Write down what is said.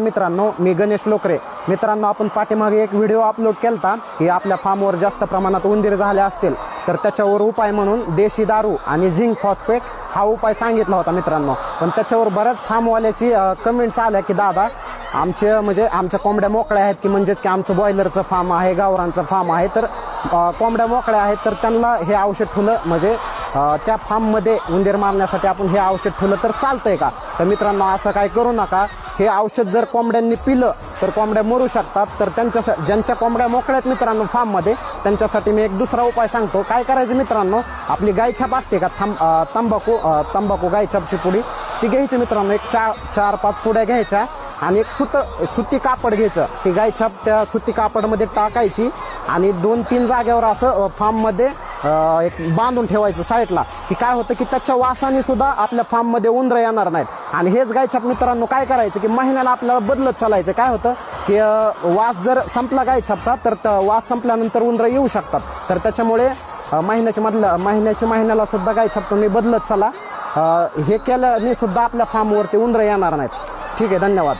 मित्रांनो, मी गणेश लोकरे. मित्रांनो, आपण पाठीमागे एक व्हिडिओ अपलोड केलता की आपल्या फार्मवर जास्त प्रमाणात उंदीर झाले असतील तर त्याच्यावर उपाय म्हणून देशी दारू आणि झिंक फॉस्फेट हा उपाय सांगितला होता मित्रांनो. पण त्याच्यावर बऱ्याच फार्मवाल्याची कमेंट्स आल्या की दादा आमच्या कोंबड्या मोकळ्या आहेत की म्हणजेच की आमचं बॉयलरचं फार्म आहे, गावरांचं फार्म आहे, तर कोंबड्या मोकळ्या आहेत तर त्यांना हे औषध ठेवलं म्हणजे त्या फार्ममध्ये उंदीर मारण्यासाठी आपण हे औषध ठेवलं तर चालतंय का? तर मित्रांनो, असं काय करू नका. हे औषध जर कोंबड्यांनी पिलं तर कोंबड्या मरू शकतात. तर ज्यांच्या कोंबड्या मोकळ्या आहेत मित्रांनो फार्ममध्ये, त्यांच्यासाठी मी एक दुसरा उपाय सांगतो. काय करायचं मित्रांनो, आपली गायछाप असते का तंबाखू गायछापची पुडी ती घ्यायची मित्रांनो. एक 4-5 पुड्या घ्यायच्या आणि एक सुती कापड घ्यायचं. ती गायछाप त्या सुती कापडमध्ये टाकायची आणि 2-3 जागेवर असं फार्ममध्ये एक बांधून ठेवायचं साईडला, की काय होतं की त्याच्या वासाने सुद्धा आपल्या फार्ममध्ये उंदरं येणार नाहीत. आणि हेच गायछाप मित्रांनो काय करायचं की महिन्याला आपल्याला बदलत चालायचं. काय होतं की वास जर संपला गायछापचा तर वास संपल्यानंतर उंदरं येऊ शकतात. तर त्याच्यामुळे महिन्याला सुद्धा गायछाप तुम्ही बदलत चला. हे केल्याने सुद्धा आपल्या फार्मवरती उंदरं येणार नाहीत. ठीक आहे, धन्यवाद.